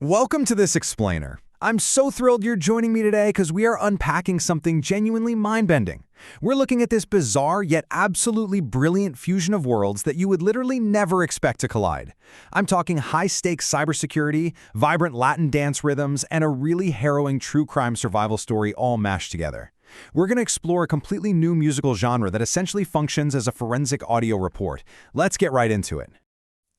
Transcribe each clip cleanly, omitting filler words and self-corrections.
Welcome to this explainer. I'm so thrilled you're joining me today because we are unpacking something genuinely mind-bending. We're looking at this bizarre yet absolutely brilliant fusion of worlds that you would literally never expect to collide. I'm talking high-stakes cybersecurity, vibrant Latin dance rhythms, and a really harrowing true crime survival story all mashed together. We're going to explore a completely new musical genre that essentially functions as a forensic audio report. Let's get right into it.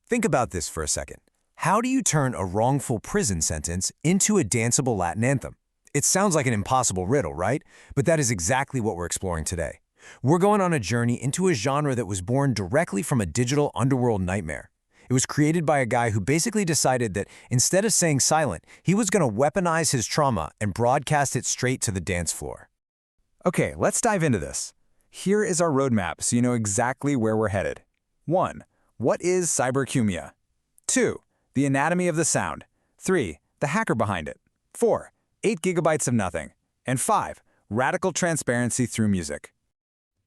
Think about this for a second. How do you turn a wrongful prison sentence into a danceable Latin anthem? It sounds like an impossible riddle, right? But that is exactly what we're exploring today. We're going on a journey into a genre that was born directly from a digital underworld nightmare. It was created by a guy who basically decided that instead of saying silent, he was going to weaponize his trauma and broadcast it straight to the dance floor. Okay, let's dive into this. Here is our roadmap so you know exactly where we're headed. 1. What is Cyber-Cumbia? 2. The anatomy of the sound. 3. The hacker behind it. 4. 8 gigabytes of nothing. And 5. Radical transparency through music.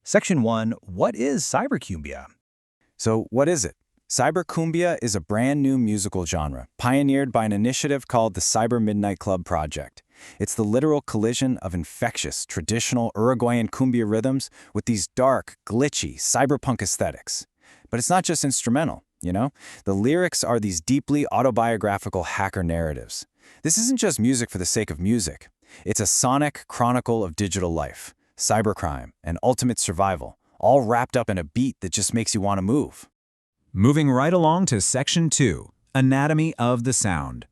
Section 1. What is Cyber-Cumbia? So what is it? Cyber-Cumbia is a brand new musical genre, pioneered by an initiative called the Cyber-Midnight Club project. It's the literal collision of infectious, traditional Uruguayan Cumbia rhythms with these dark, glitchy, cyberpunk aesthetics. But it's not just instrumental. You know, the lyrics are these deeply autobiographical hacker narratives. This isn't just music for the sake of music. It's a sonic chronicle of digital life, cybercrime, and ultimate survival, all wrapped up in a beat that just makes you want to move. Moving right along to Section 2, Anatomy of the Sound.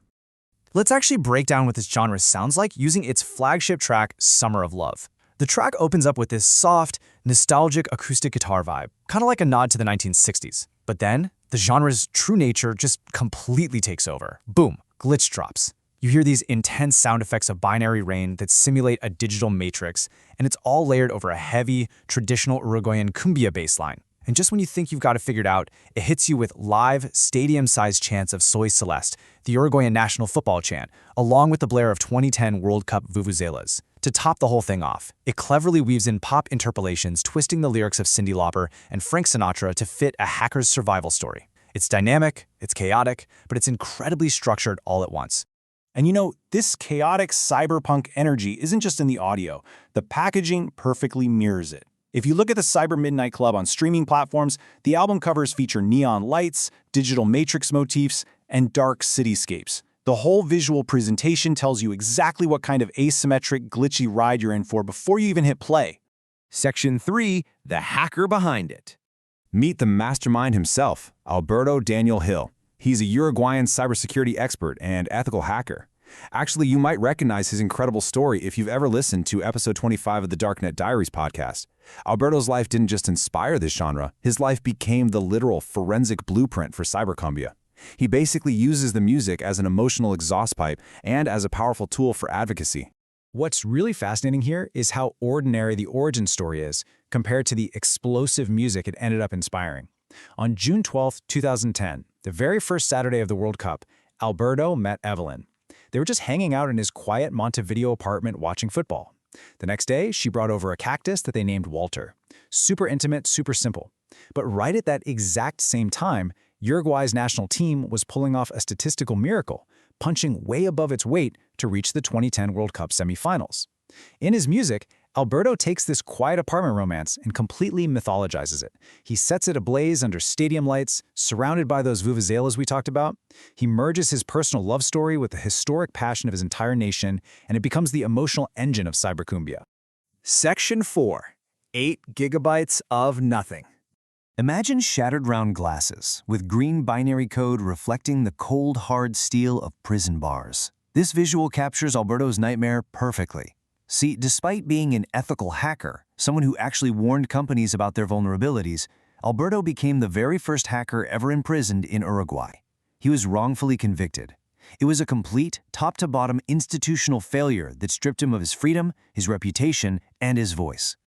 Let's actually break down what this genre sounds like using its flagship track, Summer of Love. The track opens up with this soft, nostalgic acoustic guitar vibe, kind of like a nod to the 1960s. But then, the genre's true nature just completely takes over. Boom, glitch drops. You hear these intense sound effects of binary rain that simulate a digital matrix, and it's all layered over a heavy, traditional Uruguayan cumbia bass line. And just when you think you've got it figured out, it hits you with live, stadium-sized chants of Soy Celeste, the Uruguayan national football chant, along with the blare of 2010 World Cup vuvuzelas. To top the whole thing off, it cleverly weaves in pop interpolations, twisting the lyrics of Cyndi Lauper and Frank Sinatra to fit a hacker's survival story. It's dynamic, it's chaotic, but it's incredibly structured all at once. And you know, this chaotic cyberpunk energy isn't just in the audio. The packaging perfectly mirrors it. If you look at the Cyber-Midnight Club on streaming platforms, the album covers feature neon lights, digital matrix motifs, and dark cityscapes. The whole visual presentation tells you exactly what kind of asymmetric, glitchy ride you're in for before you even hit play. Section 3. The hacker behind it. Meet the mastermind himself, Alberto Daniel Hill. He's a Uruguayan cybersecurity expert and ethical hacker. Actually, you might recognize his incredible story if you've ever listened to episode 25 of the Darknet Diaries podcast. Alberto's life didn't just inspire this genre, his life became the literal forensic blueprint for Cyber-Cumbia. He basically uses the music as an emotional exhaust pipe and as a powerful tool for advocacy. What's really fascinating here is how ordinary the origin story is compared to the explosive music it ended up inspiring. On June 12, 2010, the very first Saturday of the World Cup, Alberto met Evelyn. They were just hanging out in his quiet Montevideo apartment watching football. The next day, she brought over a cactus that they named Walter. Super intimate, super simple. But right at that exact same time, Uruguay's national team was pulling off a statistical miracle, punching way above its weight to reach the 2010 World Cup semifinals. In his music, Alberto takes this quiet apartment romance and completely mythologizes it. He sets it ablaze under stadium lights, surrounded by those vuvuzelas we talked about. He merges his personal love story with the historic passion of his entire nation, and it becomes the emotional engine of Cyber-Cumbia. Section 4. 8 gigabytes of nothing. Imagine shattered round glasses with green binary code reflecting the cold, hard steel of prison bars. This visual captures Alberto's nightmare perfectly. See, despite being an ethical hacker, someone who actually warned companies about their vulnerabilities, Alberto became the very first hacker ever imprisoned in Uruguay. He was wrongfully convicted. It was a complete, top-to-bottom institutional failure that stripped him of his freedom, his reputation, and his voice.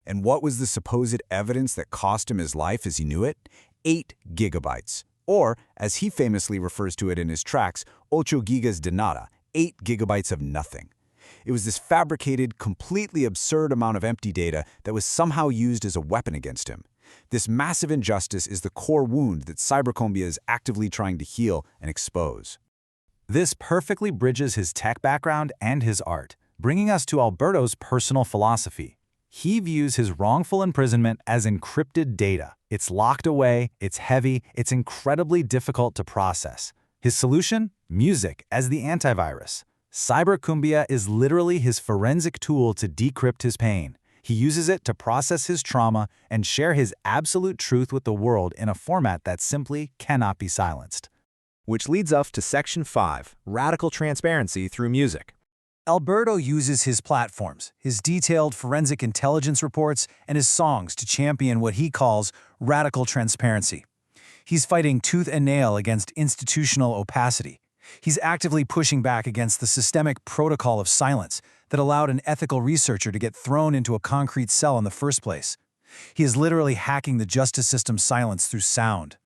And what was the supposed evidence that cost him his life as he knew it? 8 gigabytes. Or, as he famously refers to it in his tracks, 8 gigas de nada, 8 gigabytes of nothing. It was this fabricated, completely absurd amount of empty data that was somehow used as a weapon against him. This massive injustice is the core wound that Cyber-Cumbia is actively trying to heal and expose. This perfectly bridges his tech background and his art, bringing us to Alberto's personal philosophy. He views his wrongful imprisonment as encrypted data. It's locked away, it's heavy, it's incredibly difficult to process. His solution? Music as the antivirus. Cyber-Cumbia is literally his forensic tool to decrypt his pain. He uses it to process his trauma and share his absolute truth with the world in a format that simply cannot be silenced. Which leads us to Section 5, Radical Transparency Through Music. Alberto uses his platforms, his detailed forensic intelligence reports, and his songs to champion what he calls radical transparency. He's fighting tooth and nail against institutional opacity. He's actively pushing back against the systemic protocol of silence that allowed an ethical researcher to get thrown into a concrete cell in the first place. He is literally hacking the justice system's silence through sound.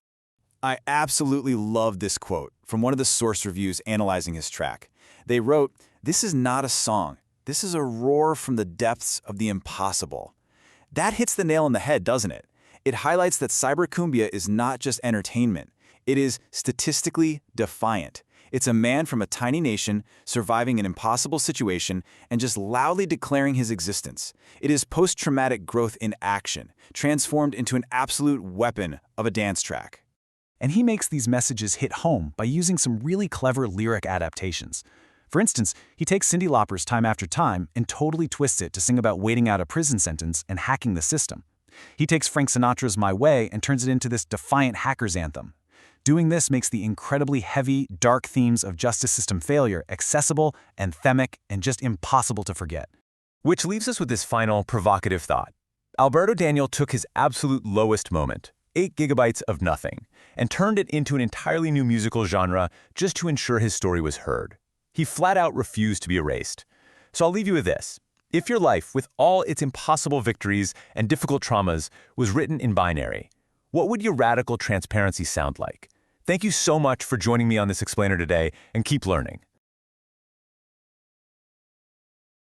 I absolutely love this quote from one of the source reviews analyzing his track. They wrote, "This is not a song. This is a roar from the depths of the impossible." That hits the nail on the head, doesn't it? It highlights that Cyber-Cumbia is not just entertainment. It is statistically defiant. It's a man from a tiny nation surviving an impossible situation and just loudly declaring his existence. It is post-traumatic growth in action, transformed into an absolute weapon of a dance track. And he makes these messages hit home by using some really clever lyric adaptations. For instance, he takes Cyndi Lauper's Time After Time and totally twists it to sing about waiting out a prison sentence and hacking the system. He takes Frank Sinatra's My Way and turns it into this defiant hacker's anthem. Doing this makes the incredibly heavy, dark themes of justice system failure accessible, anthemic, and just impossible to forget. Which leaves us with this final provocative thought. Alberto Daniel took his absolute lowest moment, 8 gigabytes of nothing, and turned it into an entirely new musical genre just to ensure his story was heard. He flat out refused to be erased. So I'll leave you with this. If your life, with all its impossible victories and difficult traumas, was written in binary, what would your radical transparency sound like? Thank you so much for joining me on this explainer today, and keep learning.